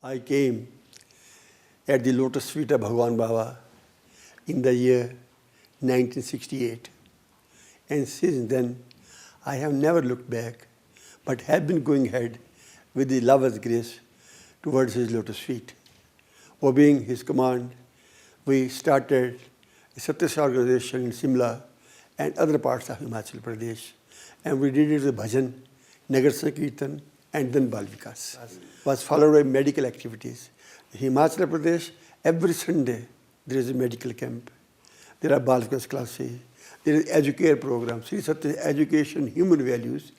I came at the lotus feet of Bhagwan Baba in the year 1968. And since then, I have never looked back, but have been going ahead with the lover's grace towards his lotus feet. Obeying his command, we started a Sathya Sai organization in Simla and other parts of Himachal Pradesh. And we did it with bhajan, Nagar Sankirtan, and then Bal Vikas. Was followed by medical activities. In Himachal Pradesh, every Sunday there is a medical camp. There are Bal Vikas classes. There is educare program, Sri Satya Education, Human Values.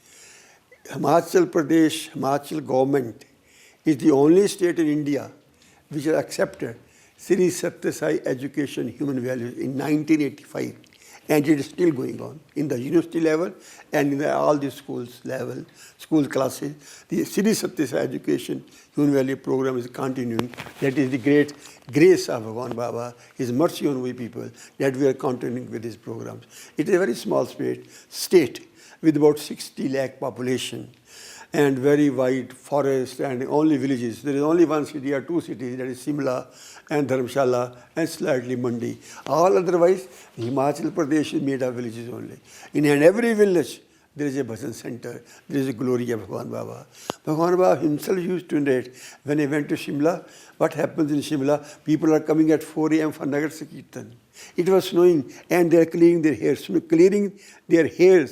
Himachal Pradesh, Himachal government is the only state in India which has accepted Sri Sathya Sai Education, Human Values in 1985. And it is still going on in the university level and in all the schools level, school classes. The Sri Sathya Sai Education Human Value program is continuing. That is the great grace of Bhagwan Baba, his mercy on we people, that we are continuing with his programs. It is a very small state with about 60 lakh population and very wide forest and only villages. There is only one city or two cities, that is Simla and Dharamshala and slightly Mandi. All otherwise, Himachal Pradesh is made of villages only. In every village, there is a bhajan center. There is a glory of Bhagwan Baba. Bhagwan Baba himself used to narrate when he went to Shimla, what happens in Shimla? People are coming at 4 a.m. for Nagar Sankirtan. It was snowing and they are clearing their hairs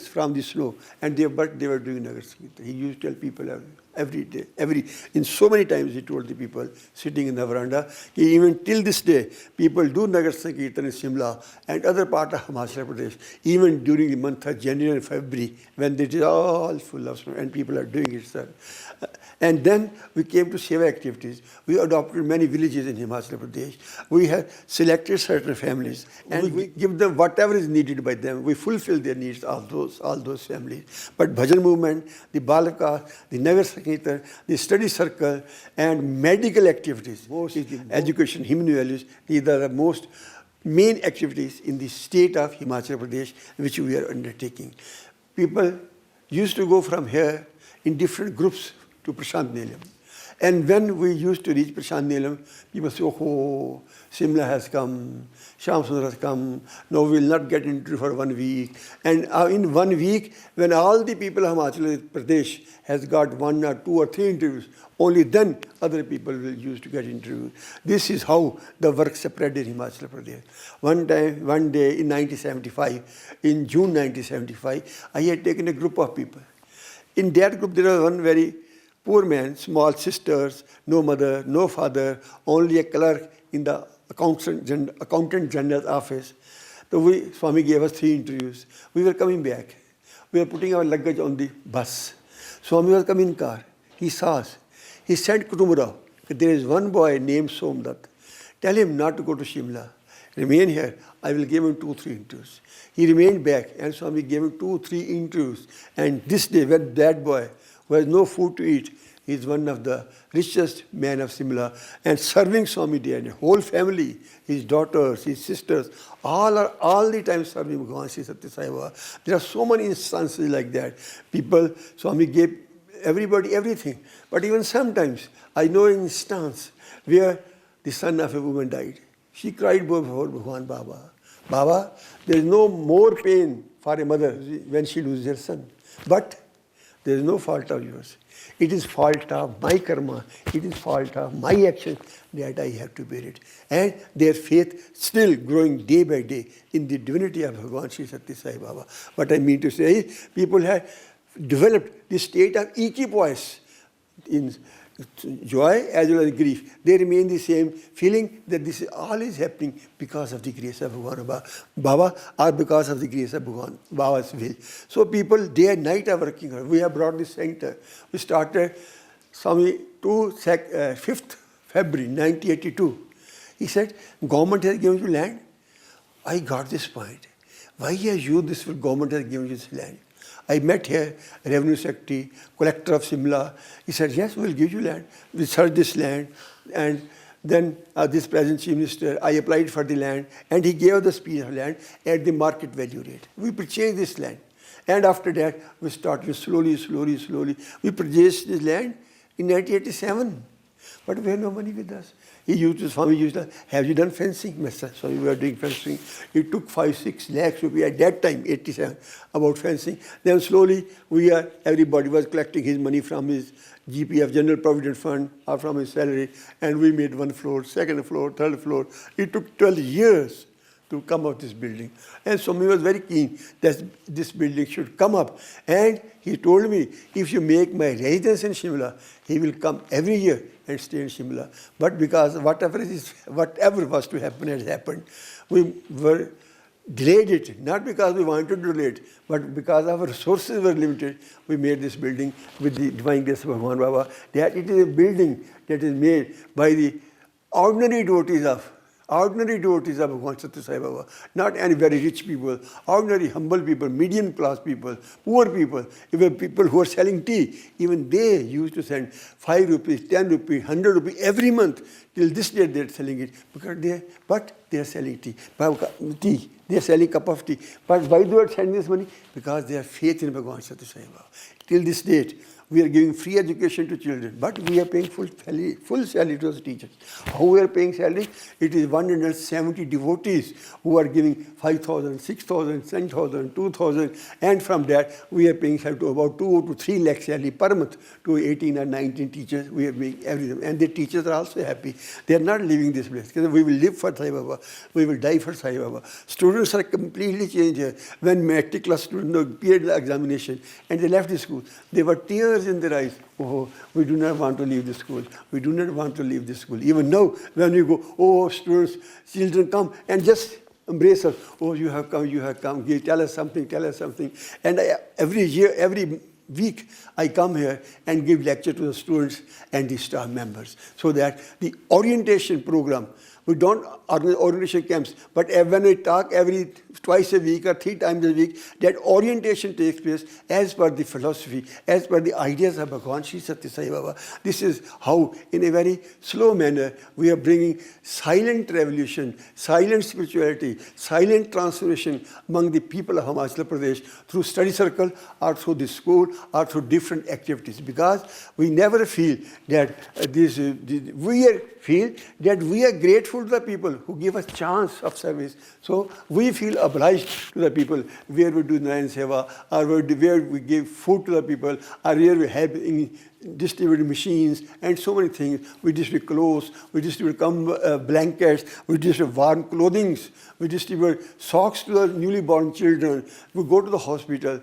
from the snow. And but they were doing Nagar Sankirtan. He used to tell people every day, in so many times he told the people sitting in the veranda, even till this day, people do Nagar Sankirtan in Shimla and other part of Himachal Pradesh, even during the month of January and February, when it is all full of snow and people are doing it, sir. And then we came to Seva activities. We adopted many villages in Himachal Pradesh. We have selected certain families and we give them whatever is needed by them. We fulfill their needs, all those families. But bhajan movement, the Balaka, the Nagar Sankirtan, the study circle and medical activities, education, human values, these are the most main activities in the state of Himachal Pradesh which we are undertaking. People used to go from here in different groups to Prashant Nilayam. And when we used to reach Prashant Nilayam, people say, oh, Simla has come, Shyam Sundar has come, no, we will not get into for 1 week. And in 1 week, when all the people of Himachal Pradesh has got 1 or 2 or 3 interviews, only then other people will use to get interviewed. This is how the work spread in Himachal Pradesh. One day in 1975, in June 1975, I had taken a group of people. In that group, there was one very poor man, small sisters, no mother, no father, only a clerk in the accountant general's office. So Swami gave us 3 interviews. We were coming back. We were putting our luggage on the bus. Swami was coming in car. He saw us. He sent Kutumrao. There is one boy named Somdat. Tell him not to go to Shimla. Remain here. I will give him 2-3 interviews. He remained back and Swami gave him 2-3 interviews. And this day, when that boy who has no food to eat, he is one of the richest men of Simla and serving Swami there, and whole family, his daughters, his sisters, all the time serving Bhagwan Sri Sathya Sai Seva. There are so many instances like that. People, Swami gave everybody everything. But even sometimes, I know an instance where the son of a woman died. She cried before Bhagwan Baba. Baba, there is no more pain for a mother when she loses her son. But there is no fault of yours. It is fault of my karma. It is fault of my action that I have to bear it. And their faith still growing day by day in the divinity of Bhagwan Sri Sathya Sai Baba. What I mean to say is, people have developed the state of equipoise in joy as well as grief. They remain the same, feeling that this all is happening because of the grace of Bhagwan Baba or because of the grace of Bhagwan Baba's will. So people day and night are working hard. We have brought this center. We started Swami 5th February 1982. He said, government has given you land. I got this point. Why has you this government has given you this land? I met here, Revenue Secretary, Collector of Simla. He said, yes, we'll give you land. We searched this land. And then this present Chief Minister, I applied for the land. And he gave us the piece of land at the market value rate. We purchased this land. And after that, we started slowly. We purchased this land in 1987. But we have no money with us. Swami used to, have you done fencing? Master, so we were doing fencing. It took 5-6 lakhs rupees at that time, 87, about fencing. Then slowly, everybody was collecting his money from his GPF, General Provident Fund, or from his salary, and we made 1 floor, 2nd floor, 3rd floor. It took 12 years to come up this building. And Swami was very keen that this building should come up. And he told me, if you make my residence in Shimla, he will come every year and stay in Shimla. But because whatever was to happen has happened, we were delayed it, not because we wanted to delay it, but because our resources were limited. We made this building with the divine grace of Bhagwan Baba. That it is a building that is made by the ordinary devotees of Bhagwan Sathya Sai Baba, not any very rich people, ordinary humble people, medium class people, poor people, even people who are selling tea, even they used to send 5 rupees, 10 rupees, 100 rupees every month. Till this day they are selling it, because they are selling tea. They are selling cup of tea. But why they are sending this money? Because they have faith in Bhagwan Sathya Sai Baba. Till this date, we are giving free education to children, but we are paying full salary to the teachers. How we are paying salary? It is 170 devotees who are giving 5,000, 6,000, 10,000, 2,000, and from that we are paying salary to about 2 to 3 lakh salary per month to 18 or 19 teachers. We are paying everything, and the teachers are also happy. They are not leaving this place because we will live for Sai Baba, we will die for Sai Baba. Students are completely changed here. When matric class students appeared the examination and they left the school, they were tears in their eyes. Oh, we do not want to leave the school. We do not want to leave the school. Even now, when we go, oh, students, children come and just embrace us. Oh, you have come. Tell us something. And every week, I come here and give lecture to the students and the staff members, so that the orientation program, we don't organize orientation camps, but when we talk twice a week or 3 times a week, that orientation takes place as per the philosophy, as per the ideas of Bhagwan Sri Sathya Sai Baba. This is how, in a very slow manner, we are bringing silent revolution, silent spirituality, silent transformation among the people of Himachal Pradesh through study circle or through the school or through different activities. Because we never feel that we are grateful to the people who give us chance of service. So we feel obliged to the people where we do Nayan Seva, or where we give food to the people, or where we help in distribute machines and so many things. We distribute clothes, we distribute blankets, we distribute warm clothing, we distribute socks to the newly born children. We go to the hospital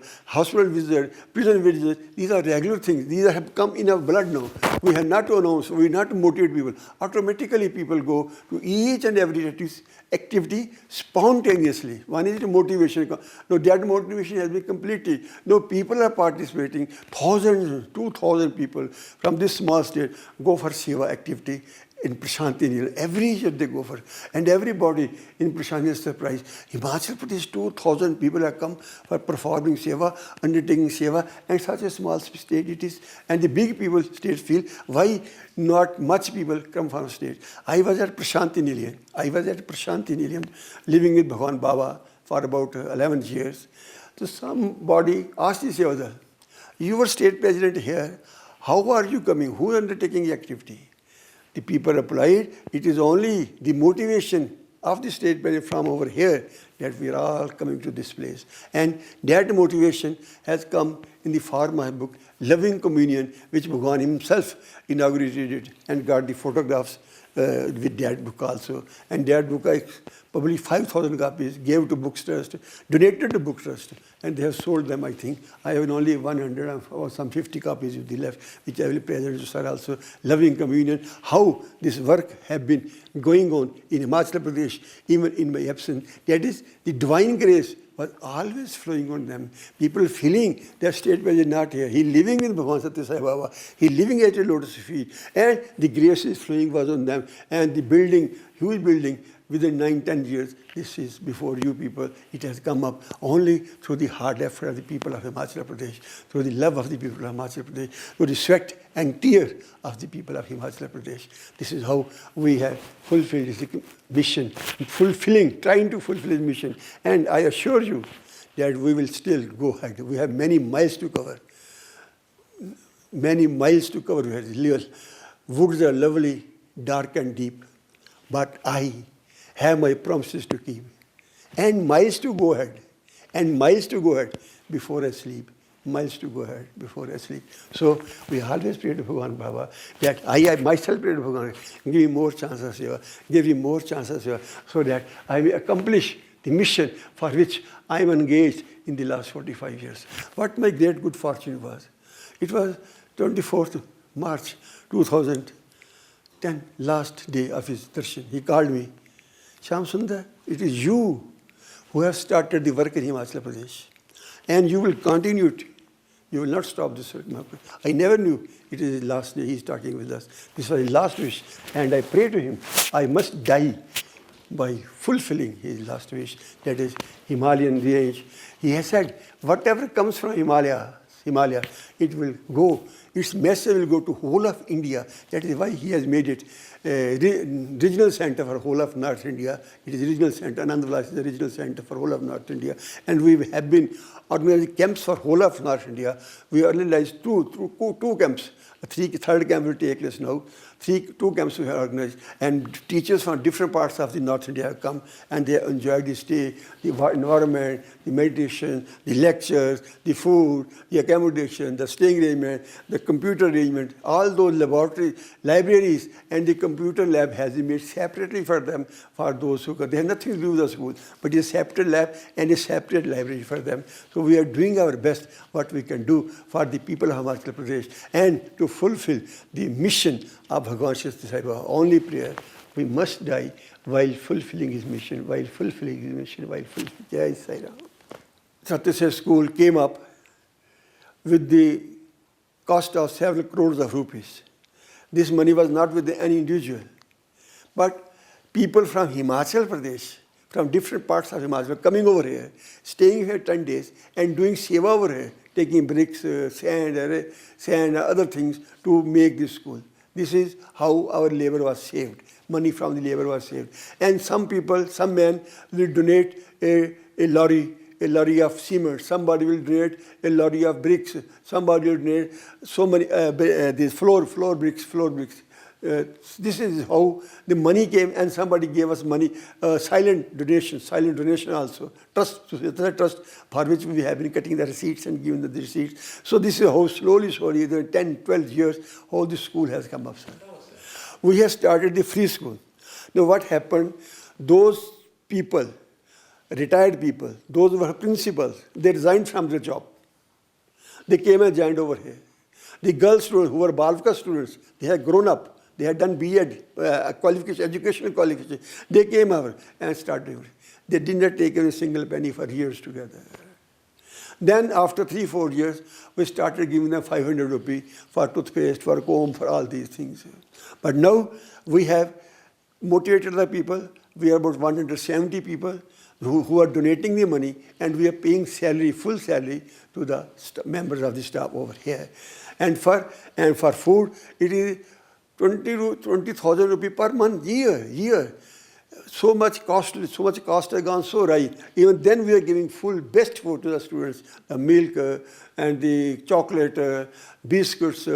visit, prison visit. These are regular things. These have come in our blood now. We have not to announce, we have not to motivate people. Automatically people go to each and every activity spontaneously. One is the motivation. No, that motivation has been completed. No, people are participating. Thousands, 2,000 people from this small state go for Seva activity in Prashanti Nil. Every year they go for, and everybody in Prashanti is surprised. Himachal Pradesh, 2,000 people have come for performing Seva, undertaking Seva, and such a small state it is. And the big people states feel, why not much people come from state? I was at Prashanti Nilayam, living with Bhagwan Baba for about 11 years. So somebody asked the Sevadar, you were state president here, how are you coming? Who is undertaking the activity? The people replied, it is only the motivation of the state president from over here that we are all coming to this place. And that motivation has come in the form of a book, Loving Communion, which Bhagwan himself inaugurated and got the photographs with that book also. And that book I probably 5,000 copies, gave to Books Trust, donated to Books Trust, and they have sold them, I think. I have only 100 or some 50 copies with the left, which I will present to sir also. Loving Communion, how this work have been going on in Himachal Pradesh, even in my absence. That is, the divine grace was always flowing on them. People feeling that state president not here. He living with Bhagwan Sathya Sai Baba. He living at a lotus feet. And the grace is flowing was on them. And the building, huge building, within 9-10 years, this is before you people, it has come up only through the hard effort of the people of Himachal Pradesh, through the love of the people of Himachal Pradesh, through the sweat and tear of the people of Himachal Pradesh. This is how we have fulfilled this mission, trying to fulfill this mission. And I assure you that we will still go ahead. We have many miles to cover. Many miles to cover. woods are lovely, dark and deep, but I have my promises to keep. And miles to go ahead, and miles to go ahead before I sleep. Miles to go ahead before I sleep. So we always pray to Bhagavan Baba that I myself pray to Bhagavan, give me more chances of seva, give me more chances of seva, so that I may accomplish the mission for which I am engaged in the last 45 years. What my great good fortune was. It was 24th March 2010, last day of his darshan. He called me, Shyam Sundar, it is you who have started the work in Himachal Pradesh. And you will continue it. You will not stop this work. I never knew it is his last day. He is talking with us. This was his last wish. And I pray to him, I must die by fulfilling his last wish. That is Himalayan range. He has said, whatever comes from Himalaya, it will go. Its message will go to whole of India. That is why he has made it a regional center for whole of North India. It is a regional center. Anandvilas is a regional center for whole of North India. And we have been organizing camps for whole of North India. We organized two camps. Third camp will take place now. Two camps we have organized. And teachers from different parts of the North India have come and they enjoyed the stay, the environment, the meditation, the lectures, the food, the accommodation, the staying arrangement, the computer arrangement, all those libraries, and the computer lab has been made separately for them, for those who come. They have nothing to do with the school, but it's a separate lab and a separate library for them. So we are doing our best, what we can do for the people of Himachal Pradesh and to fulfill the mission of Bhagavan Sathya Sai Seva. Only prayer, we must die while fulfilling his mission, while fulfilling his mission, while fulfilling Jai Sai Ram. Sathya Sai school came up with the cost of several crores of rupees. This money was not with any individual, but people from Himachal Pradesh, from different parts of Himachal, coming over here, staying here 10 days and doing seva over here, taking bricks, sand, other things to make this school. This is how our labor was saved. Money from the labor was saved. And some people, some men will donate a lorry of cement. Somebody will donate a lorry of bricks. Somebody will donate so many, these floor bricks. This is how the money came, and somebody gave us money, silent donation also. Trust for which we have been cutting the receipts and giving the receipts. So this is how slowly, the 10, 12 years, how the school has come up, sir. We have started the free school. Now what happened, those people, retired people, those who were principals, they resigned from their job. They came and joined over here. The girl students who were Balvika students, they had grown up. They had done B.Ed, educational qualification. They came over and started. They did not take a single penny for years together. Then after 3-4 years, we started giving them 500 rupees for toothpaste, for comb, for all these things. But now we have motivated the people. We are about 170 people who are donating the money, and we are paying salary, full salary to the members of the staff over here. And for food, it is 20,000 rupees per month, year. So much cost has gone so right. Even then we are giving full best food to the students, the milk and the chocolate, biscuits,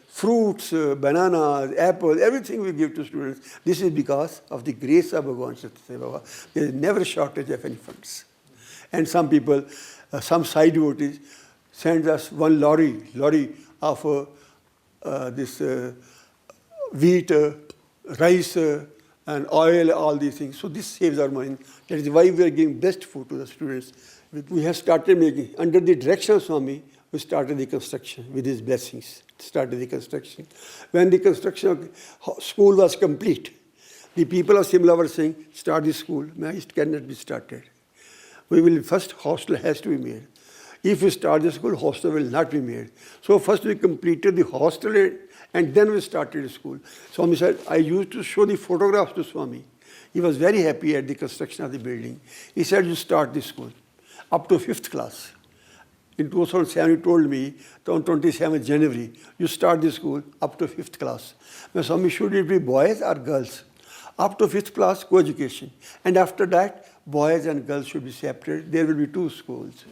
fruits, bananas, apples, everything we give to students. This is because of the grace of Bhagavan Sathya Sai Baba. There is never shortage of any funds. And some people, some side devotees, send us one lorry of this wheat, rice, and oil, all these things. So this saves our money. That is why we are giving best food to the students. We have started making, under the direction of Swami, we started the construction with his blessings. Started the construction. When the construction of school was complete, the people of Simla were saying, start the school. No, it cannot be started. First hostel has to be made. If we start the school, hostel will not be made. So first we completed the hostel and then we started the school. Swami said, I used to show the photographs to Swami. He was very happy at the construction of the building. He said, you start the school up to 5th class. In 2007, he told me, on 27th January, you start the school up to 5th class. Now, Swami, should it be boys or girls? Up to 5th class, co-education. And after that, boys and girls should be separated. There will be 2 schools.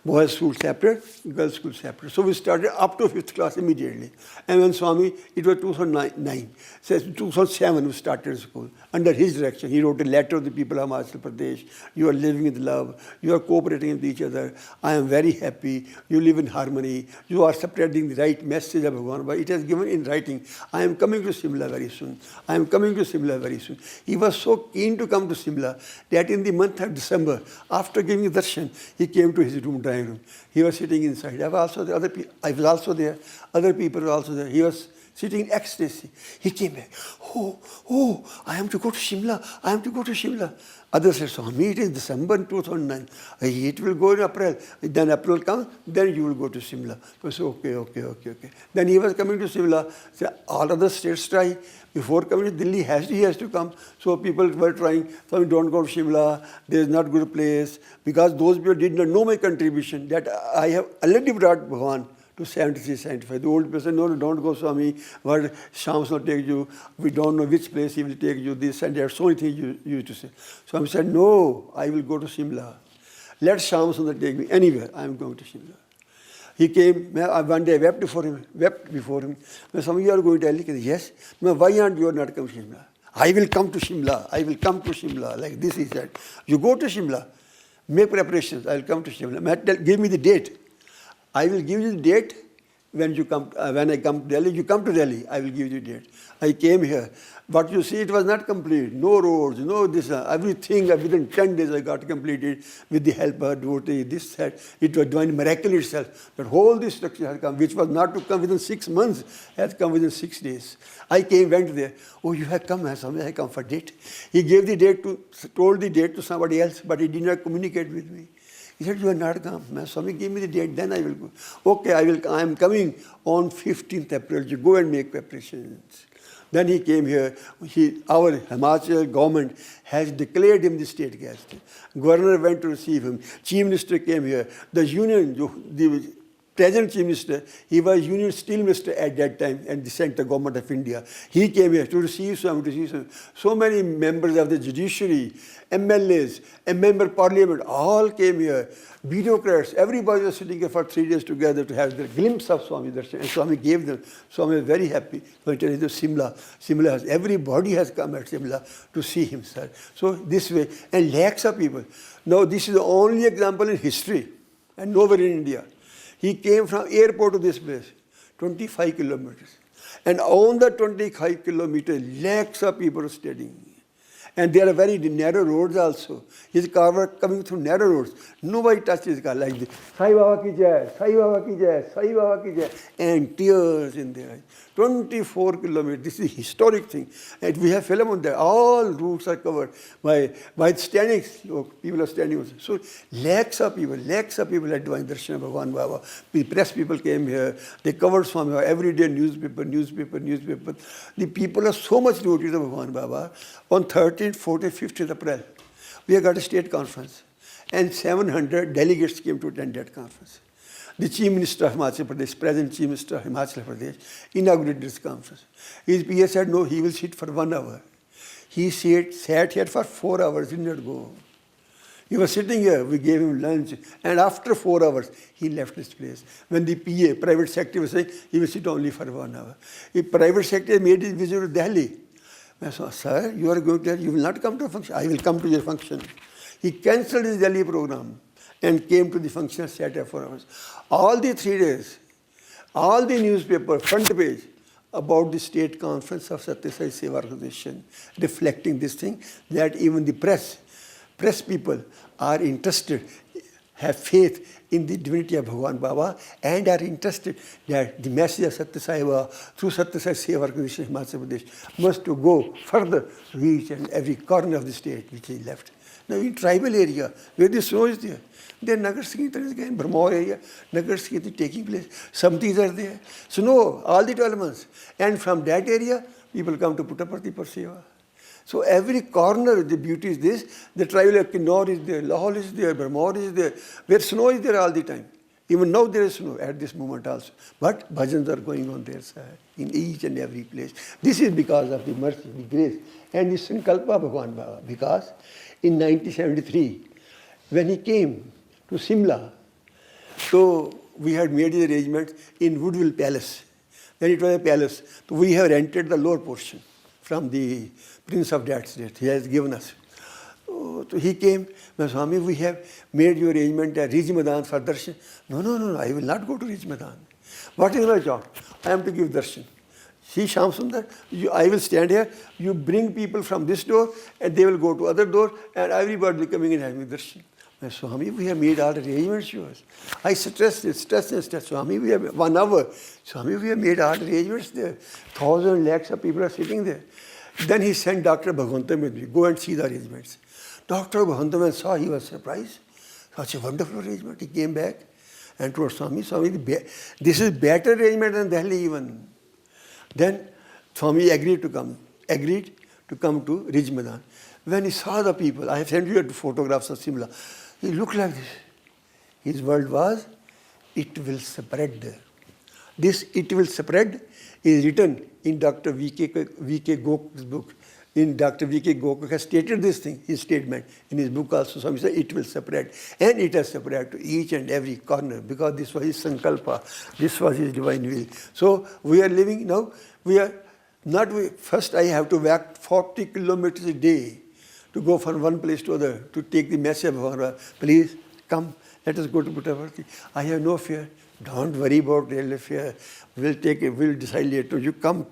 Boys' school separate, girls' school separate. So we started up to 5th class immediately. And when Swami, it was 2009. So 2007 we started school. Under his direction, he wrote a letter to the people of Himachal Pradesh. You are living with love. You are cooperating with each other. I am very happy. You live in harmony. You are spreading the right message of Bhagavan. But it is given in writing. I am coming to Shimla very soon. I am coming to Shimla very soon. He was so keen to come to Shimla that in the month of December, after giving darshan, he came to his room, drawing room. He was sitting inside. I was also there. Other people were also there. He was sitting in ecstasy. He came back. Oh, I am to go to Shimla. I am to go to Shimla. Others said, Swami, it is December 2009. It will go in April. Then April comes, then you will go to Shimla. So I said, okay. Then he was coming to Shimla. Said, all other states try. Before coming to Delhi, he has to come. So people were trying, Swami, don't go to Shimla. There is not good place. Because those people did not know my contribution, that I have already brought Bhagavan to 73, 75. The old person, no, don't go, Swami. Where Shams will take you. We don't know which place he will take you. This and that. So many things you used to say. Swami said, no, I will go to Shimla. Let Shams take me anywhere. I am going to Shimla. He came, one day I wept before him. Swami, you are going to Delhi? He said, yes. Why aren't you not come to Shimla? I will come to Shimla. I will come to Shimla. Like this he said. You go to Shimla. Make preparations. I will come to Shimla. Give me the date. I will give you the date when you come. When I come to Delhi, you come to Delhi. I will give you the date. I came here, but you see, it was not complete. No roads, no this. Everything within 10 days I got completed with the help of devotee. This, that. It was divine miracle itself. That whole this structure has come, which was not to come within 6 months, has come within 6 days. I went there. Oh, you have come, Swami. I come for date. He gave the date told the date to somebody else, but he did not communicate with me. He said, you are not come. Swami, give me the date, then I will go. Okay, I am coming on 15th April. You go and make preparations. Then he came here. Our Himachal government has declared him the state guest. Governor went to receive him. Chief Minister came here. The union, the present Chief Minister, he was Union Steel Minister at that time and the Central Government of India. He came here to receive Swami, So many members of the judiciary, MLAs, a member of parliament, all came here. Bureaucrats, everybody was sitting here for 3 days together to have their glimpse of Swami Darshan. And Swami gave them. Swami was very happy. So he told them, Simla has, everybody has come at Simla to see him, sir. So this way, and lakhs of people. Now this is the only example in history and nowhere in India. He came from airport to this place, 25 kilometers. And on the 25 kilometers, lakhs of people are studying. And there are very narrow roads also. His car was coming through narrow roads. Nobody touched his car like this. Sai Baba ki jai, Sai Baba ki jai, Sai Baba ki jai. And tears in their eyes. 24 kilometers. This is a historic thing. And we have film on that. All routes are covered by standing. People are standing. So lakhs of people had doing darshan of Bhagavan Baba. The press people came here. They covered Swami Baba. Every day newspaper. The people are so much devoted to Bhagavan Baba. On 13th, 14th, 15th April, we have got a state conference. And 700 delegates came to attend that conference. The Chief Minister of Himachal Pradesh, present Chief Minister of Himachal Pradesh, inaugurated this conference. His PA said, no, he will sit for 1 hour. He sat here for 4 hours, did not go. He was sitting here, we gave him lunch, and after 4 hours, he left this place. When the PA, private secretary, was saying, he will sit only for 1 hour. The private secretary made his visit to Delhi. I said, sir, you are going to Delhi, you will not come to a function. I will come to your function. He cancelled his Delhi program and came to the function, sat here for hours. All the 3 days, all the newspaper, front page, about the state conference of Sathya Sai Seva organization, reflecting this thing, that even the press people are interested, have faith in the divinity of Bhagavan Baba, and are interested that the message of Sathya Sai Seva through Sathya Sai Seva organization in Himachal Pradesh must to go further, reach and every corner of the state which he left. Now in tribal area, where the snow is there Nagar Sankirtan is again, Brahmo area, Nagar Sankirtan taking place. Some things are there. Snow, all the 12 months. And from that area, people come to Puttaparthi for Seva. So every corner, the beauty is this, the tribal area, Kinnaur is there, Lahore is there, Brahmo is there, where snow is there all the time. Even now there is snow at this moment also. But bhajans are going on their side, in each and every place. This is because of the mercy, the grace, and the Sankalpa of Bhagavan Baba. Because in 1973, when he came to Simla, So we had made the arrangements in Woodville Palace. Then it was a palace. So we have rented the lower portion from the Prince of that state. He has given us. So he came, Swami, we have made your arrangement at Rij Madan for darshan. No, I will not go to Rij Madan. What is my job? I am to give darshan. See, Shyam Sundar, I will stand here, you bring people from this door and they will go to other door and everybody will be coming and having darshan. Swami, we have made all the arrangements yours. I stress. Swami, we have 1 hour. Swami, we have made all the arrangements there. 1,000 lakhs of people are sitting there. Then he sent Dr. Bhagwantam with me, go and see the arrangements. Dr. Bhagwantam saw, he was surprised. Such a wonderful arrangement. He came back and told Swami, this is better arrangement than Delhi even. Then Swami agreed to come to Rij Madan. When he saw the people, I have sent you photographs of Simla. He looked like this. His word was, it will spread. This it will spread is written in Dr. V.K. Gok's book. In Dr. V.K. Gok has stated this thing, his statement, in his book also. Swami said, it will spread. And it has spread to each and every corner because this was his sankalpa. This was his divine will. So we are living now, first I have to walk 40 kilometers a day to go from one place to other, to take the message of Bhagavan. Please come, let us go to Puttaparthi. I have no fear. Don't worry about real fear. We'll decide later. You come.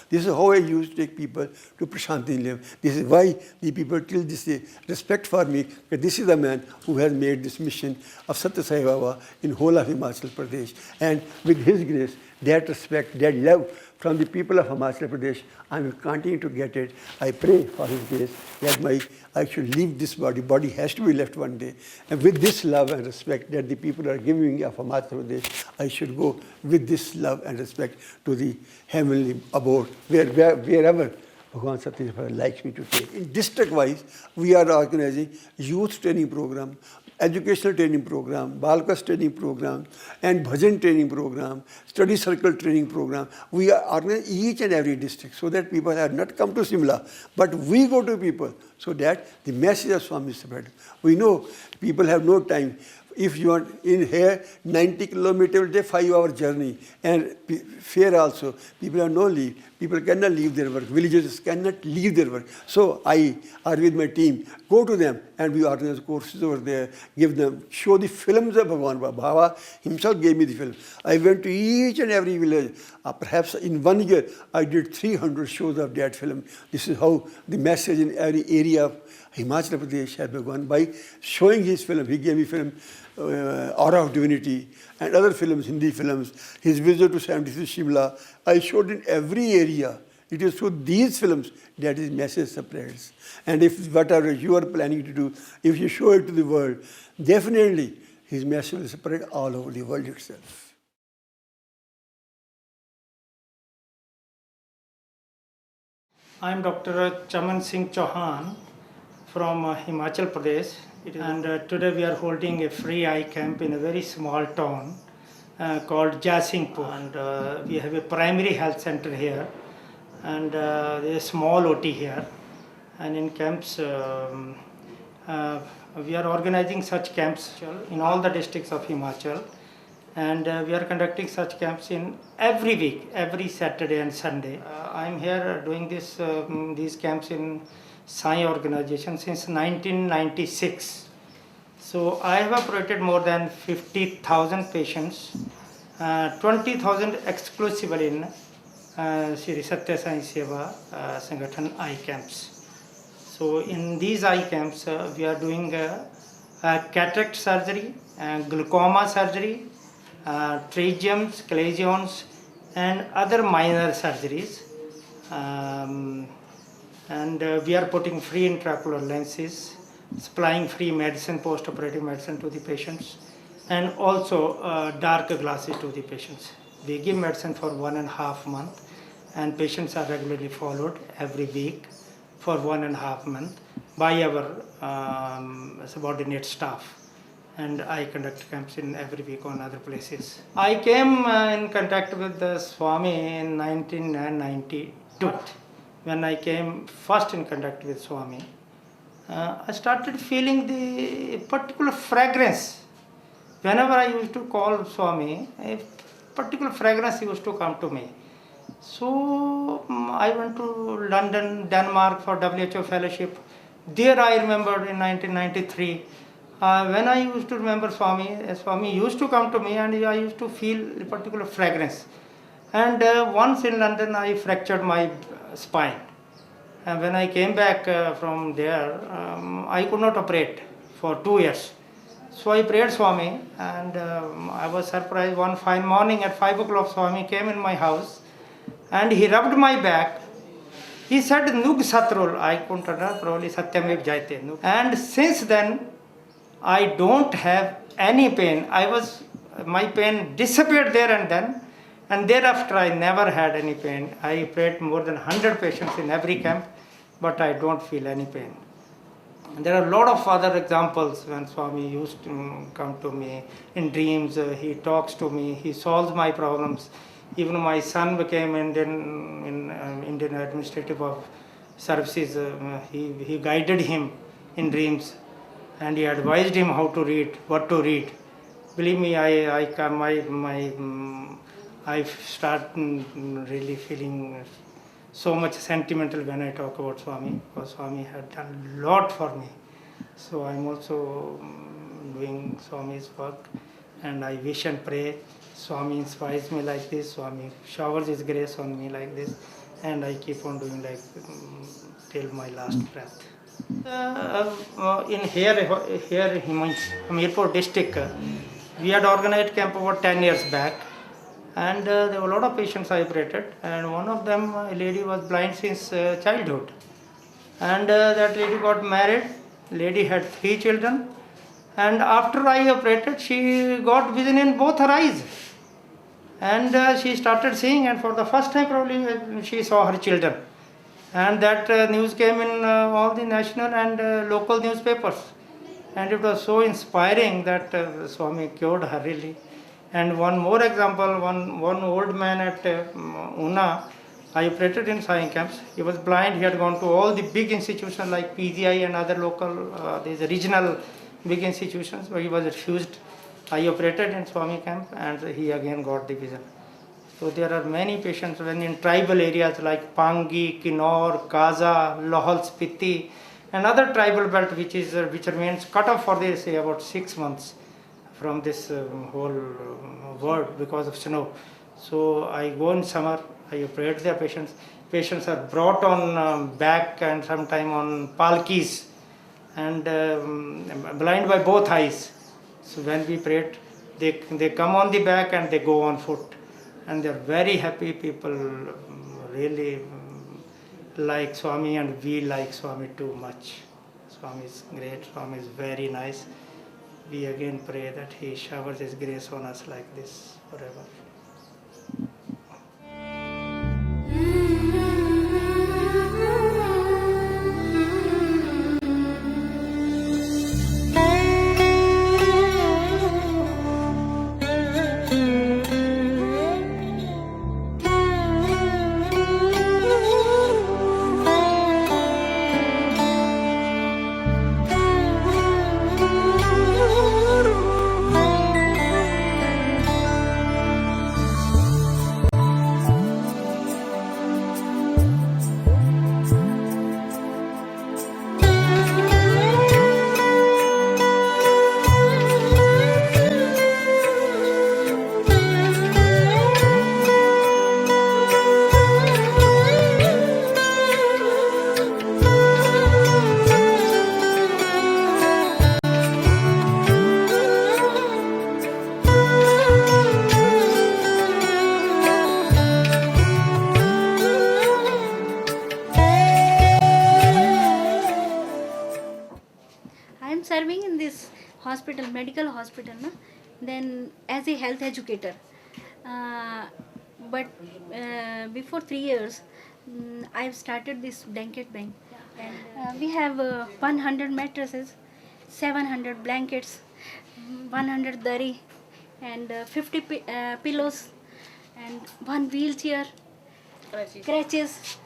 This is how I used to take people to Prashanti Nilayam. This is why the people till this day respect for me, that this is the man who has made this mission of Sathya Sai Seva in whole of Himachal Pradesh. And with his grace, that respect, that love from the people of Himachal Pradesh, I will continue to get it. I pray for his grace that I should leave this body. Body has to be left one day. And with this love and respect that the people are giving me of Himachal Pradesh, I should go with this love and respect to the heavenly abode, wherever Bhagavan Sathya Sai likes me to take. In district-wise, we are organizing youth training program, educational training program, Balkas training program, and Bhajan training program, study circle training program. We are organizing each and every district so that people have not come to Simla, but we go to people so that the message of Swami is spread. We know people have no time. If you are in here, 90 kilometers will take 5-hour journey. And fair also, people have no leave. People cannot leave their work. Villagers cannot leave their work. So I, or with my team, go to them and we organize courses over there, give them, show the films of Bhagavan. Bhava himself gave me the film. I went to each and every village. Perhaps in 1 year, I did 300 shows of that film. This is how the message in every area of Himachal Pradesh has begun by showing his film. He gave me film, Aura of Divinity, and other films, Hindi films, his visit to 76 Shimla. I showed in every area. It is through these films that his message spreads. And if whatever you are planning to do, if you show it to the world, definitely his message will spread all over the world itself. I am Dr. Chaman Singh Chauhan from Himachal Pradesh. And today we are holding a free eye camp in a very small town called Jasingpur. And we have a primary health center here. And there is a small OT here. And in camps, we are organizing such camps in all the districts of Himachal. And we are conducting such camps in every week, every Saturday and Sunday. I am here doing these camps in Sai organization since 1996. So I have operated more than 50,000 patients, 20,000 exclusively in Shri Sathya Sai Seva Sangathan eye camps. So in these eye camps, we are doing cataract surgery, glaucoma surgery, tracheums, chalazions, and other minor surgeries. And we are putting free intraocular lenses, supplying free medicine, post-operative medicine to the patients, and also dark glasses to the patients. We give medicine for 1.5 months, and patients are regularly followed every week for 1.5 months by our subordinate staff. And I conduct camps in every week on other places. I came in contact with the Swami in 1992. When I came first in contact with Swami, I started feeling the particular fragrance whenever I used to call Swami, a particular fragrance used to come to me. So I went to London, Denmark for WHO fellowship. There I remembered in 1993, when I used to remember Swami, Swami used to come to me and I used to feel a particular fragrance. And once in London I fractured my spine. And when I came back from there, I could not operate for 2 years. So I prayed Swami, and I was surprised one fine morning at 5 o'clock. Swami came in my house and he rubbed my back. He said, Nug Satrul. I couldn't understand, probably Satyam Jaite. And since then, I don't have any pain. My pain disappeared there and then. And thereafter, I never had any pain. I prayed more than 100 patients in every camp, but I don't feel any pain. And there are a lot of other examples when Swami used to come to me in dreams. He talks to me. He solves my problems. Even my son became Indian Administrative of Services. He guided him in dreams, and he advised him how to read, what to read. Believe me, I start really feeling so much sentimental when I talk about Swami, because Swami had done a lot for me. So I'm also doing Swami's work, and I wish and pray Swami inspires me like this, Swami showers His grace on me like this, and I keep on doing like till my last breath. In Hamirpur district, we had organized camp over 10 years back, and there were a lot of patients I operated, and one of them, a lady, was blind since childhood, and that lady got married. Lady had 3 children, and after I operated, she got vision in both her eyes, and she started seeing, and for the first time probably she saw her children, and that news came in all the national and local newspapers, and it was so inspiring that Swami cured her really. And one more example, one old man at Una, I operated in Sai camps. He was blind. He had gone to all the big institutions like PGI and other local, these regional big institutions, but he was refused. I operated in Swami camp, and he again got the vision. So there are many patients when in tribal areas like Pangi, Kinnaur, Gaza, Lahol Spiti, and other tribal belt which remains cut off for this say about 6 months from this whole world because of snow. So I go in summer, I operate their patients. Patients are brought on back and sometime on palkis, and blind by both eyes. So when we prayed, they come on the back and they go on foot, and they're very happy. People really like Swami, and we like Swami too much. Swami is great. Swami is very nice. We again pray that He showers His grace on us like this forever. Serving in this hospital, medical hospital, na? Then as a health educator. But before 3 years, I've started this blanket bank. And we have 100 mattresses, 700 blankets, 100 dari, and 50 pillows, and 1 wheelchair, crutches.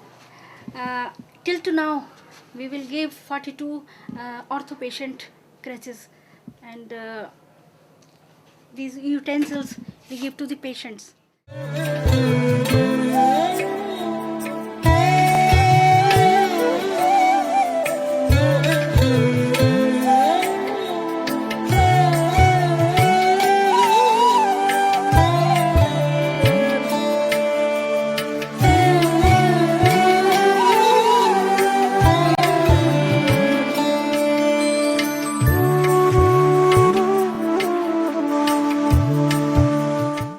Till to now, we will give 42 ortho patient crutches, and these utensils we give to the patients.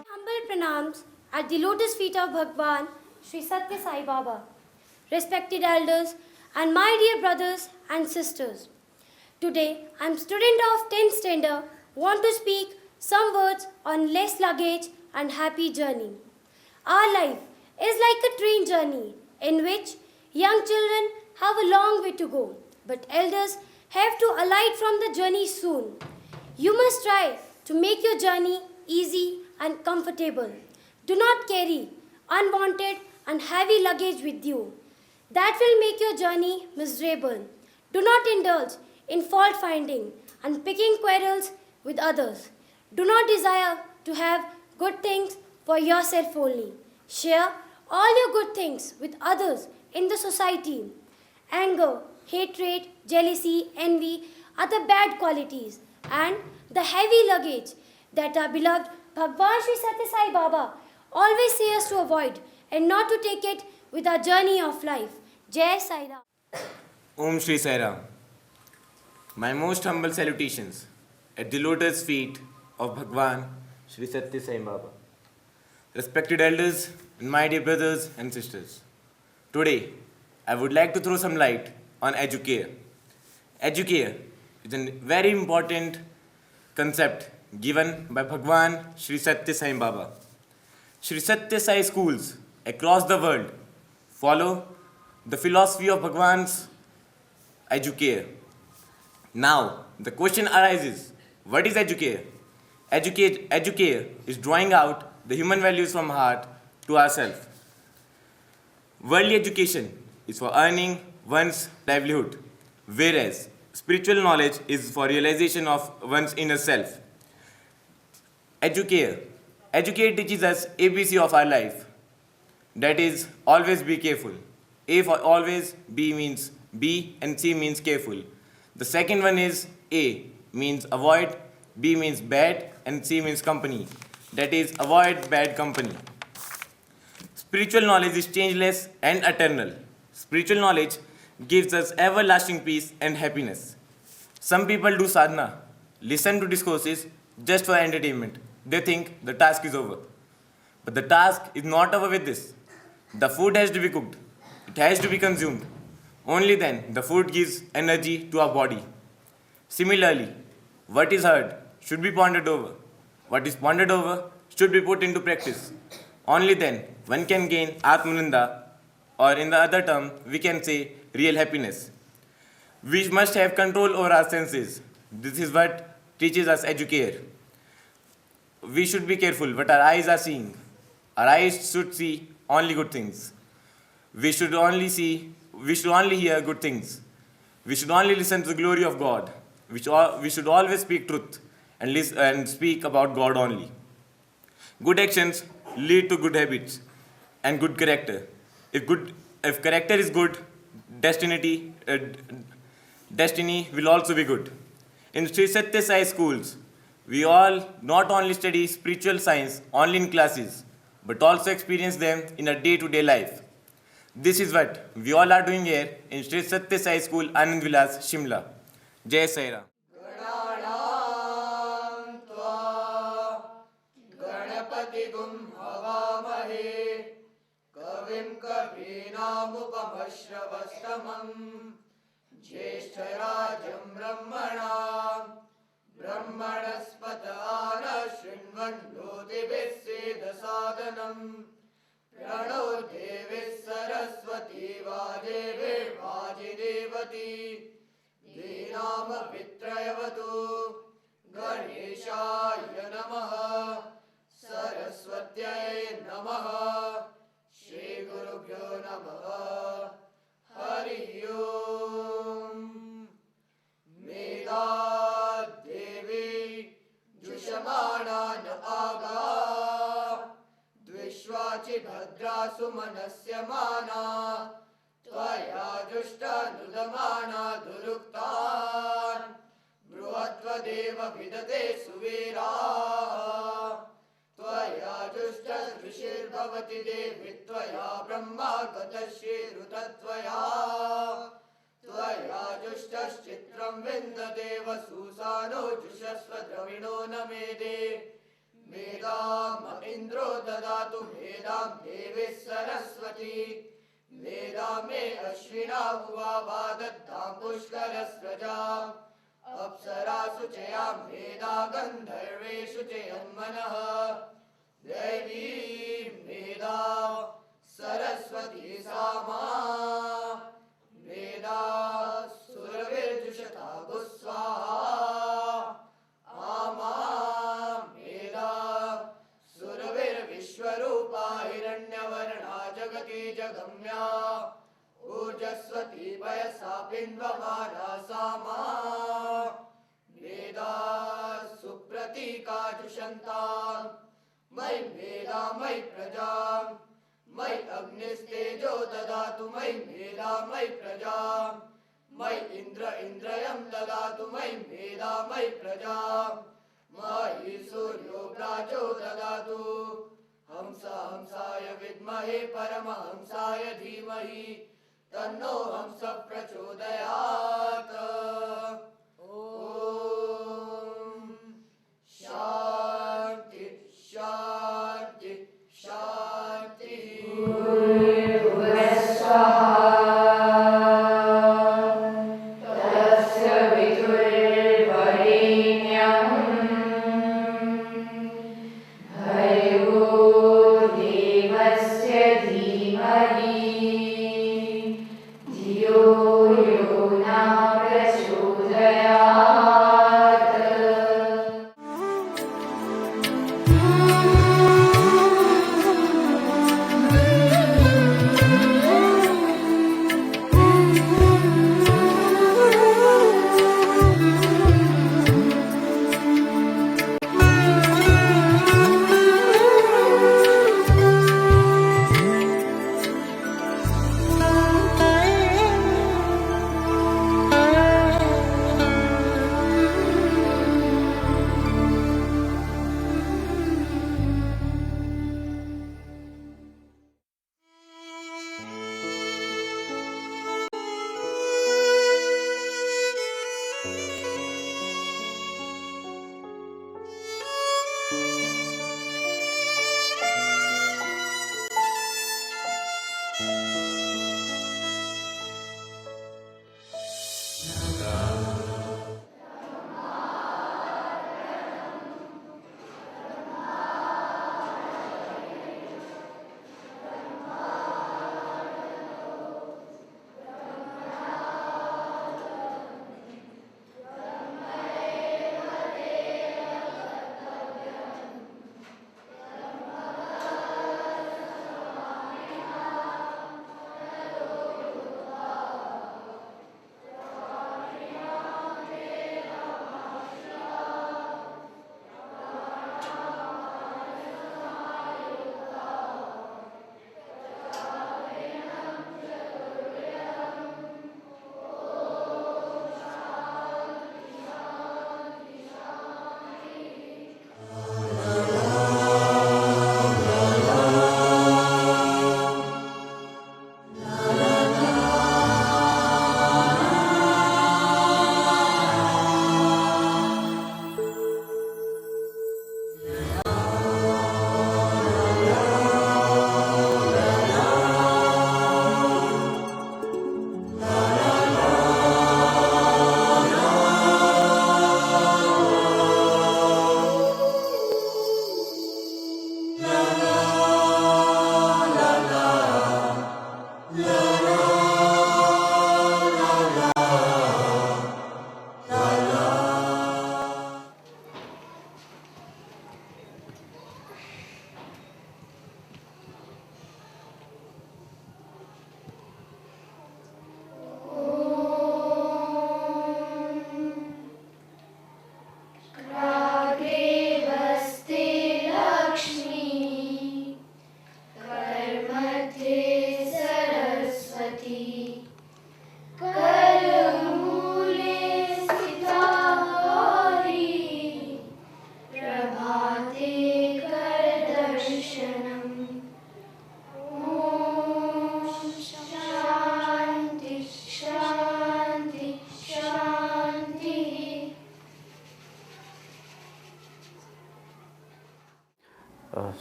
Humble pranams at the lotus feet of Bhagwan Sri Sathya Sai Baba, respected elders and my dear brothers and sisters. Today I am student of 10th standard, want to speak some words on less luggage and happy journey. Our life is like a train journey in which young children have a long way to go, but elders have to alight from the journey soon. You must try to make your journey easy and comfortable. Do not carry unwanted and heavy luggage with you. That will make your journey miserable. Do not indulge in fault finding and picking quarrels with others. Do not desire to have good things for yourself only. Share all your good things with others in the society. Anger, hatred, jealousy, envy are the bad qualities, and the heavy luggage that our beloved Bhagwan Sri Sathya Sai Baba always say us to avoid and not to take it with our journey of life. Jai Sai Ram. Om Shri Sai Ram. My most humble salutations at the lotus feet of Bhagwan Sri Sathya Sai Baba. Respected elders and my dear brothers and sisters. Today, I would like to throw some light on educare. Educare is a very important concept given by Bhagwan Sri Sathya Sai Baba. Sri Sathya Sai schools across the world follow the philosophy of Bhagwan's educare. Now, the question arises, what is educare? Educare is drawing out the human values from heart to ourselves. Worldly education is for earning one's livelihood, whereas spiritual knowledge is for realization of one's inner self. Educare teaches us ABC of our life. That is, always be careful. A for always, B means be, and C means careful. The second one is A means avoid, B means bad, and C means company. That is, avoid bad company. Spiritual knowledge is changeless and eternal. Spiritual knowledge gives us everlasting peace and happiness. Some people do sadhana, listen to discourses just for entertainment. They think the task is over. But the task is not over with this. The food has to be cooked. It has to be consumed. Only then the food gives energy to our body. Similarly, what is heard should be pondered over. What is pondered over should be put into practice. Only then one can gain Atmananda, or in the other term, we can say real happiness. We must have control over our senses. This is what teaches us educare. We should be careful what our eyes are seeing. Our eyes should see only good things. We should only hear good things. We should only listen to the glory of God. We should always speak truth and speak about God only. Good actions lead to good habits and good character. If character is good, destiny will also be good. In Sri Sathya Sai schools, we all not only study spiritual science only in classes, but also experience them in a day-to-day life. This is what we all are doing here in Sri Sathya Sai School, Anand Vilas, Shimla. Jai Sai Ram. ज्येष्ठराजं ब्रह्मणस्पत आनशृण्वन्नोतिभिस्सेदसादनम् प्रणो देवी सरस्वती वाजिदेवती धीनामभित्रयवतु गणेशाय नमः सरस्वत्यै नमः श्रीगुरुभ्यो नमः हरि ओम् मेधा देवी जुषमा प्राणा न आगा द्विष्वाचि भद्रासु मनस्य माना त्वया जुष्टानुदमाना दुरुक्तान् बृहत्वदेव विदते सुवीरा त्वया जुष्टऋषिर्भवति देवि त्वया ब्रह्मा गतश्रीरुतत्वया त्वया जुष्टश्चित्रं विन्ददेव सुसानो जुषस्व द्रविणो न मेदे मेदाम इन्द्रो ददातु मेदां देवी सरस्वती मेदा मे अश्विना हुआ वादत्तां पुष्करस्रजाम् अप्सरासु चयां मेधा गन्धर्वेषु चयन्मनः दैवी मेधा सरस्वती सामा मेधा सुरविर्जुषता गुस्वाहा आमा मेधा सुरविर्विश्वरूपा हिरण्यवर्णा जगति जगम्या ऊर्जस्वती पयसा पिन्वमाना सामा मेधा सुप्रतीका जुषन्ताम् मयि मेधा मयि प्रजाम् मयि अग्निस्तेजो ददातु मयि मेधा मयि प्रजाम् मयि इन्द्रियं ददातु मयि मेधा मयि प्रजाम् मयि सूर्यो प्राजो ददातु हंसाय विद्महे परमहंसाय धीमहि तन्नो हंस प्रचोदयात् ॐ शान्ति शान्ति शान्तिः तस्य विदुर्वरेण्यं भर्गो देवस्य धीमहि धियो यो नः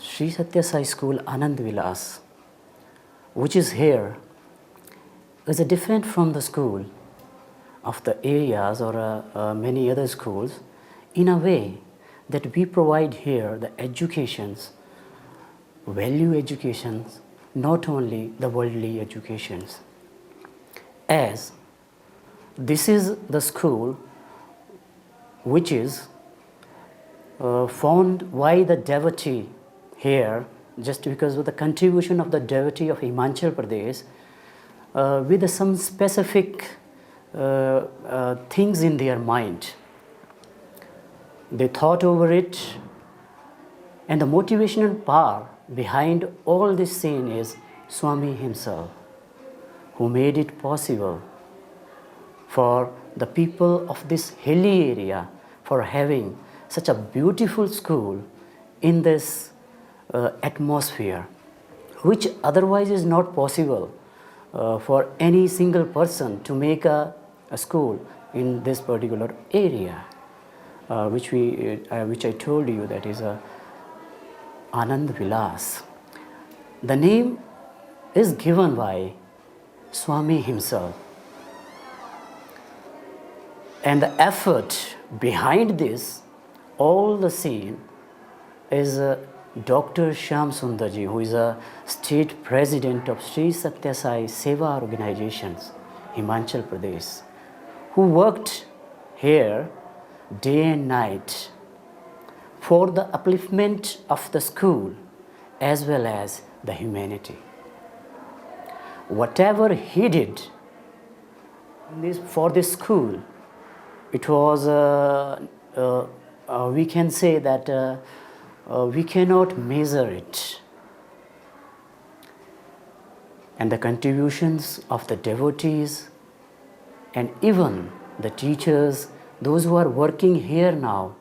Sri Sathya Sai School Anand Vilas, which is here, is different from the school of the areas or many other schools in a way that we provide here the educations, value educations, not only the worldly educations. As this is the school which is found by the devotee here, just because of the contribution of the devotee of Himachal Pradesh, with some specific things in their mind. They thought over it, and the motivational power behind all this scene is Swami himself, who made it possible for the people of this hilly area for having such a beautiful school in this atmosphere, which otherwise is not possible for any single person to make a school in this particular area, which I told you, that is Anand Vilas. The name is given by Swami himself, and the effort behind this, all the scene, is Dr. Shyam Sundarji, who is a state president of Sri Sathya Sai Seva organizations, Himachal Pradesh, who worked here day and night for the upliftment of the school as well as the humanity. Whatever he did for this school, it was, we can say that we cannot measure it. And the contributions of the devotees and even the teachers, those who are working here now,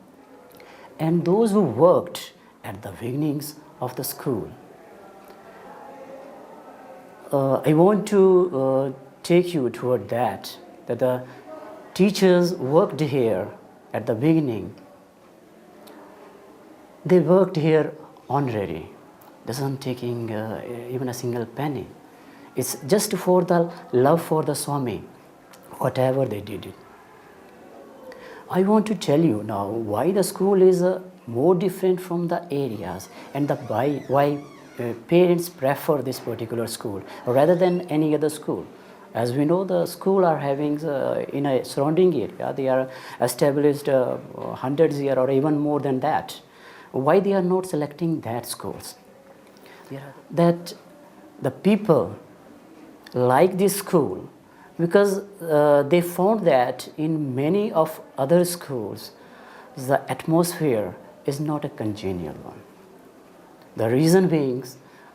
and those who worked at the beginnings of the school. I want to take you toward that the teachers worked here at the beginning. They worked here honorary, doesn't taking even a single penny. It's just for the love for the Swami, whatever they did it. I want to tell you now why the school is more different from the areas, and why parents prefer this particular school rather than any other school. As we know, the school are having in a surrounding area, they are established hundreds years or even more than that. Why they are not selecting that schools? That the people like this school because they found that in many of other schools, the atmosphere is not a congenial one. The reason being,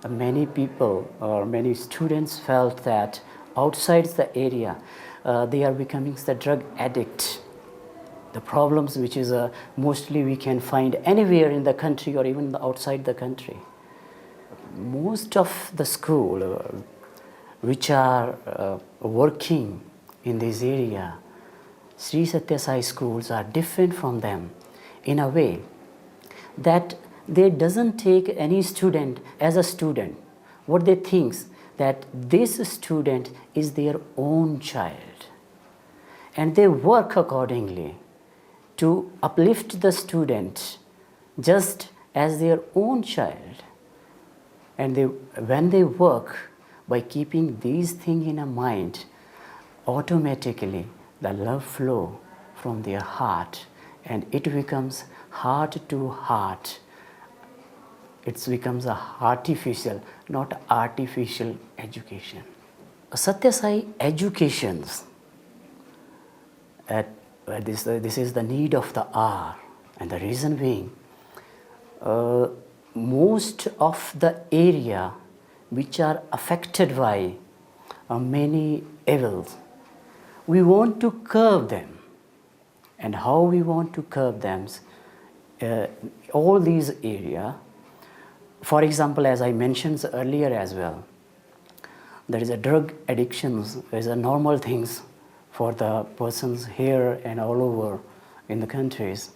many people or many students felt that outside the area, they are becoming the drug addict. The problems which is mostly we can find anywhere in the country or even outside the country. Most of the school which are working in this area, Sri Sathya Sai schools are different from them in a way that they doesn't take any student as a student. What they think that this student is their own child, and they work accordingly to uplift the student just as their own child. And when they work by keeping these things in mind, automatically the love flow from their heart, and it becomes heart to heart. It becomes a artificial, not artificial education. Sathya Sai educations, this is the need of the hour, and the reason being, most of the area which are affected by many evils, we want to curb them. And how we want to curb them? All these areas, for example, as I mentioned earlier as well, there is a drug addictions, is a normal things for the persons here and all over in the countries.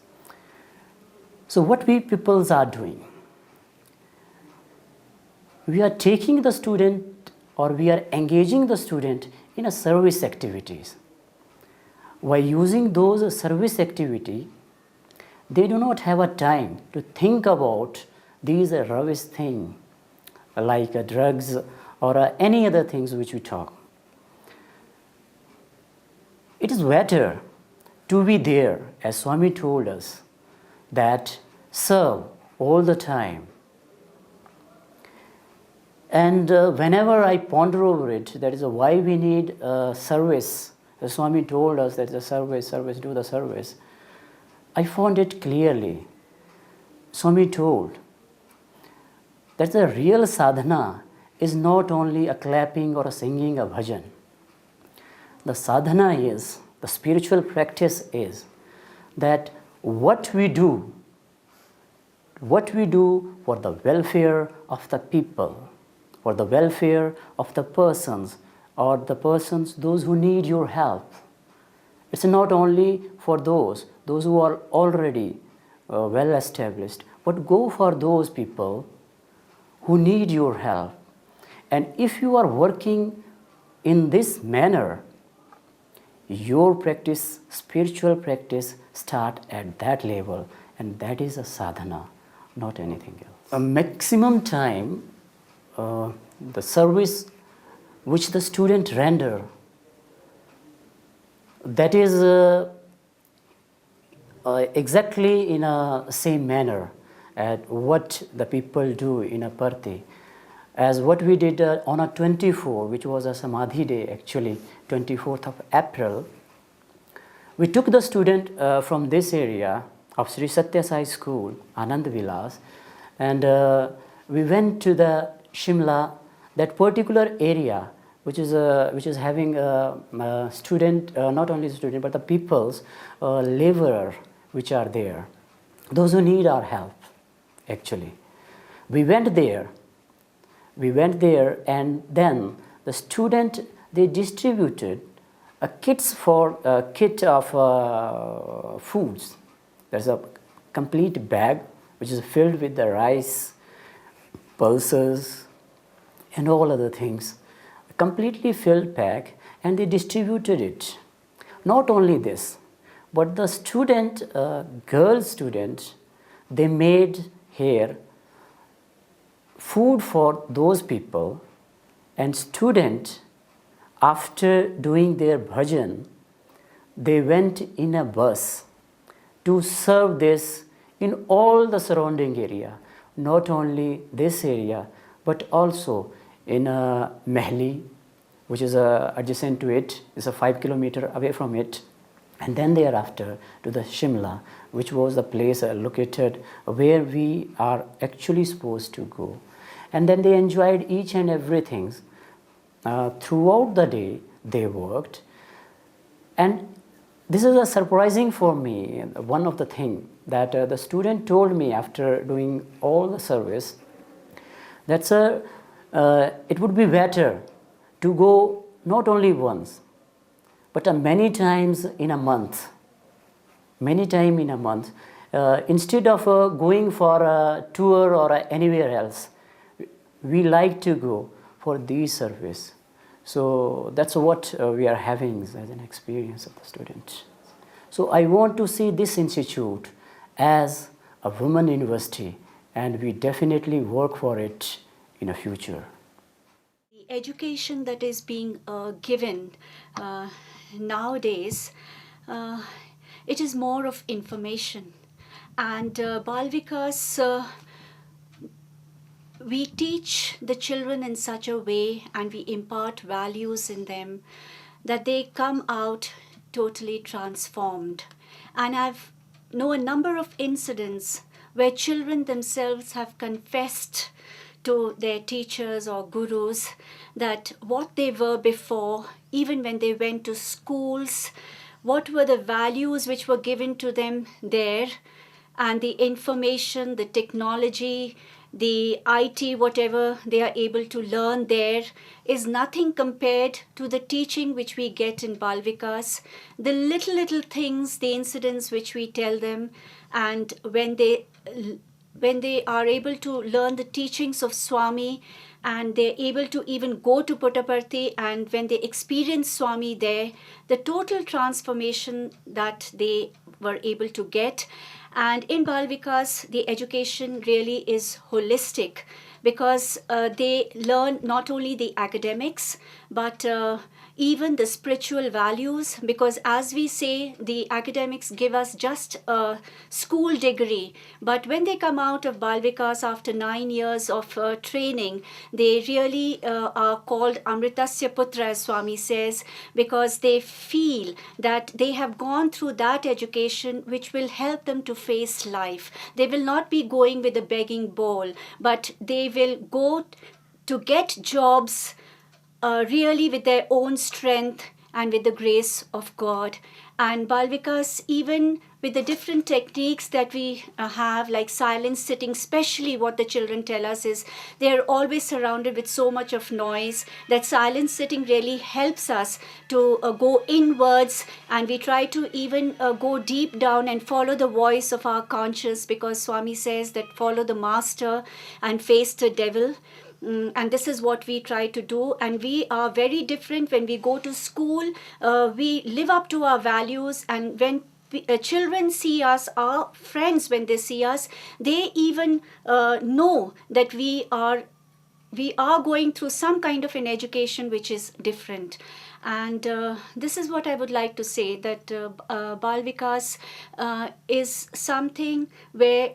So what we peoples are doing, we are taking the student or we are engaging the student in a service activities. By using those service activity, they do not have a time to think about these rubbish things like drugs or any other things which we talk. It is better to be there, as Swami told us, that serve all the time. And whenever I ponder over it, that is why we need service. The Swami told us that the service, do the service. I found it clearly. Swami told that the real sadhana is not only a clapping or a singing a bhajan. The sadhana is, the spiritual practice is that what we do for the welfare of the people, for the welfare of the persons, or the persons, those who need your help. It's not only for those who are already well established, but go for those people who need your help. And if you are working in this manner, your practice, spiritual practice, start at that level, and that is a sadhana, not anything else. A maximum time, the service which the student render, that is exactly in a same manner at what the people do in a party. As what we did on a 24, which was a Samadhi day actually, 24th of April, we took the student from this area of Sri Sathya Sai School, Anand Vilas, and we went to the Shimla, that particular area which is having a student, not only student, but the people's laborer which are there, those who need our help actually. We went there, and then the student, they distributed a kit of foods. There's a complete bag which is filled with the rice, pulses, and all other things. A completely filled pack, and they distributed it. Not only this, but the student, girl student, they made here food for those people, and student, after doing their bhajan, they went in a bus to serve this in all the surrounding area, not only this area, but also in Mehli, which is adjacent to it, is a 5 kilometer away from it, and then thereafter to the Shimla, which was the place located where we are actually supposed to go. And then they enjoyed each and everything. Throughout the day, they worked. And this is a surprising for me, one of the things that the student told me after doing all the service, that sir, it would be better to go not only once, but many times in a month. Instead of going for a tour or anywhere else, we like to go for these service. So that's what we are having as an experience of the student. So I want to see this institute as a women university, and we definitely work for it in the future. The education that is being given nowadays, it is more of information. And Bal Vikas, we teach the children in such a way and we impart values in them that they come out totally transformed. And I've known a number of incidents where children themselves have confessed to their teachers or gurus that what they were before, even when they went to schools, what were the values which were given to them there, and the information, the technology, the IT, whatever they are able to learn there is nothing compared to the teaching which we get in Bal Vikas. The little things, the incidents which we tell them, and when they when they are able to learn the teachings of Swami, and they're able to even go to Puttaparthi, and when they experience Swami there, the total transformation that they were able to get. And in Bal Vikas, the education really is holistic, because they learn not only the academics, but even the spiritual values, because as we say, the academics give us just a school degree, but when they come out of Bal Vikas after 9 years of training, they really are called Amritasya Putra, as Swami says, because they feel that they have gone through that education which will help them to face life. They will not be going with a begging bowl, but they will go to get jobs really with their own strength and with the grace of God. And Bal Vikas, even with the different techniques that we have, like silent sitting, especially what the children tell us is they are always surrounded with so much of noise, that silent sitting really helps us to go inwards, and we try to even go deep down and follow the voice of our conscience, because Swami says that follow the master and face the devil. And this is what we try to do, and we are very different when we go to school. We live up to our values, and when children see us, our friends, when they see us, they even know that we are going through some kind of an education which is different. And this is what I would like to say, that Bal Vikas is something where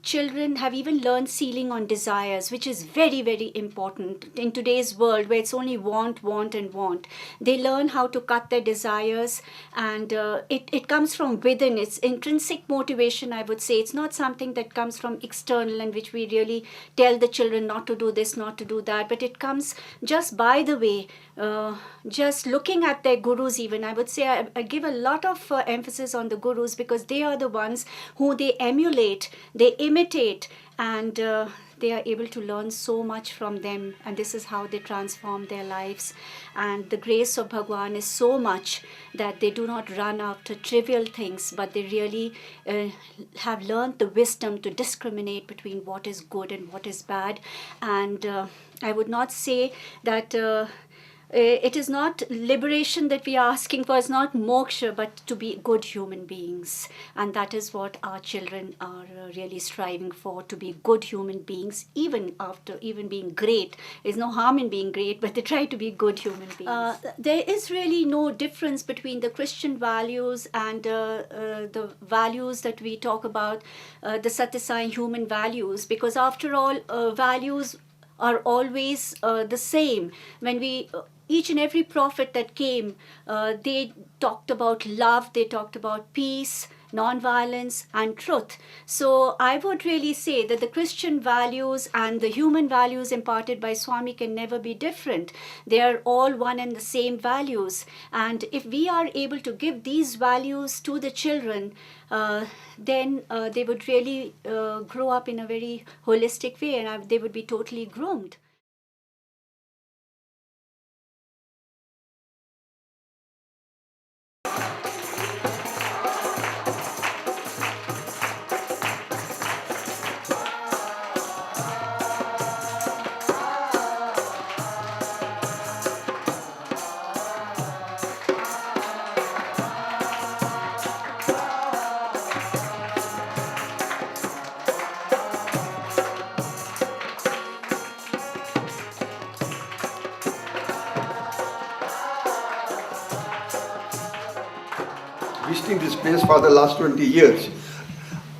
children have even learned sealing on desires, which is very, very important in today's world where it's only want, want, and want. They learn how to cut their desires, and it comes from within. It's intrinsic motivation, I would say. It's not something that comes from external, and which we really tell the children not to do this, not to do that, but it comes just by the way, just looking at their gurus. Even I would say I give a lot of emphasis on the gurus, because they are the ones who they emulate, they imitate, and they are able to learn so much from them, and this is how they transform their lives. And the grace of Bhagwan is so much that they do not run after trivial things, but they really have learned the wisdom to discriminate between what is good and what is bad. And I would not say that it is not liberation that we are asking for, it's not moksha, but to be good human beings. And that is what our children are really striving for, to be good human beings, even after even being great. There's no harm in being great, but they try to be good human beings. There is really no difference between the Christian values and the values that we talk about, the Sathya Sai human values, because after all, values are always the same. When we each and every prophet that came, they talked about love, they talked about peace, non-violence, and truth. So I would really say that the Christian values and the human values imparted by Swami can never be different. They are all one and the same values. And if we are able to give these values to the children, then they would really grow up in a very holistic way, and they would be totally groomed. Visiting this place for the last 20 years.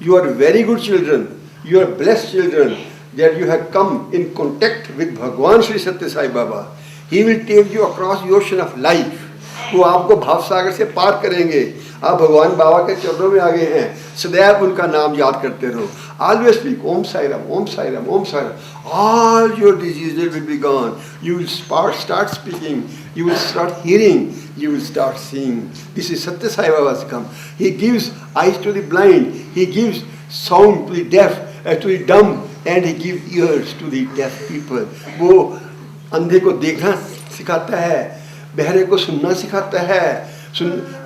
You are very good children. You are blessed children that you have come in contact with Bhagwan Sri Sathya Sai Baba. He will take you across the ocean of life. वो आपको भाव सागर से पार करेंगे. आप भगवान बाबा के चरणों में आ गए हैं. सदैव उनका नाम याद करते रहो. Always speak Om Sai Ram, Om Sai Ram, Om Sai Ram. All your diseases will be gone. You will start speaking. You will start hearing. You will start seeing. This is Sathya Sai Baba's come. He gives eyes to the blind. He gives sound to the deaf, to the dumb, and he gives ears to the deaf people. वो अंधे को देखना सिखाता है, बहरे को सुनना सिखाता है,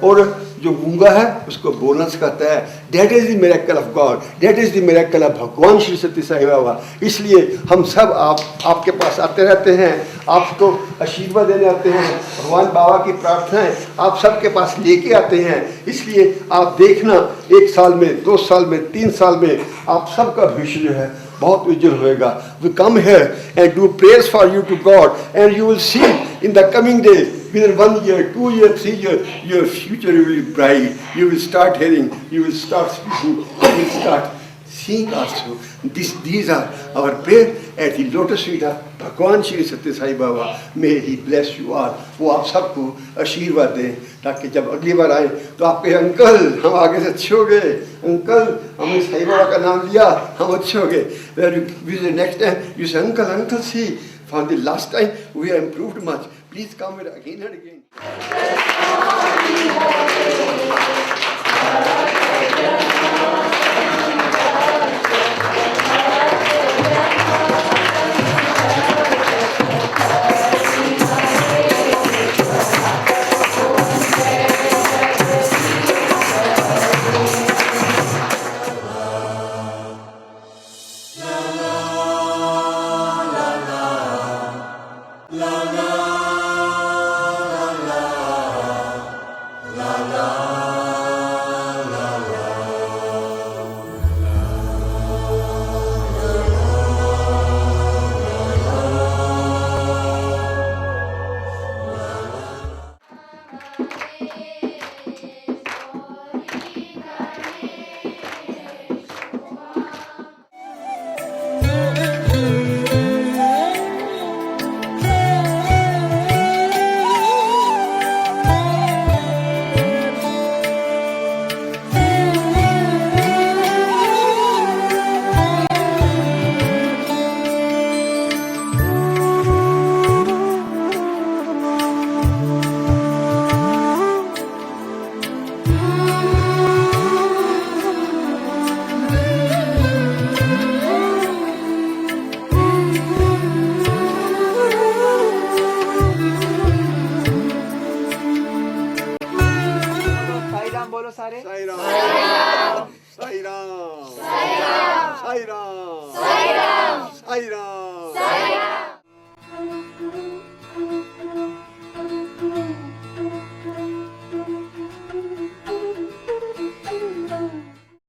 और जो गूंगा है उसको बोलना सिखाता है। That is the miracle of God, that is the miracle of भगवान श्री सत्य साई बाबा। इसलिए हम सब आपके पास आते रहते हैं, आपको आशीर्वाद देने आते हैं, भगवान बाबा की प्रार्थनाएं आप सबके पास लेके आते हैं। इसलिए आप देखना 1 साल में, 2 साल में, 3 साल में आप सबका भविष्य जो है बहुत उज्जवल होएगा। We come here and do prayers for you to God and you will see in the coming days, within 1 year, 2 years, 3 years, your future will be bright. You will start hearing, you will start speaking, you will start seeing also. These are our prayer at the lotus feet of भगवान श्री सत्य Sai Baba. May he bless you all. वो आप सबको आशीर्वाद दें ताकि जब अगली बार आए तो आप कहें अंकल हम आगे से अच्छे हो गए, अंकल हमने साई बाबा का नाम लिया हम अच्छे हो गए। When you visit next time you say uncle see for the last time we have improved much. Please come here again and again. सारे साई राम साई राम साई राम साई राम साई राम साई राम।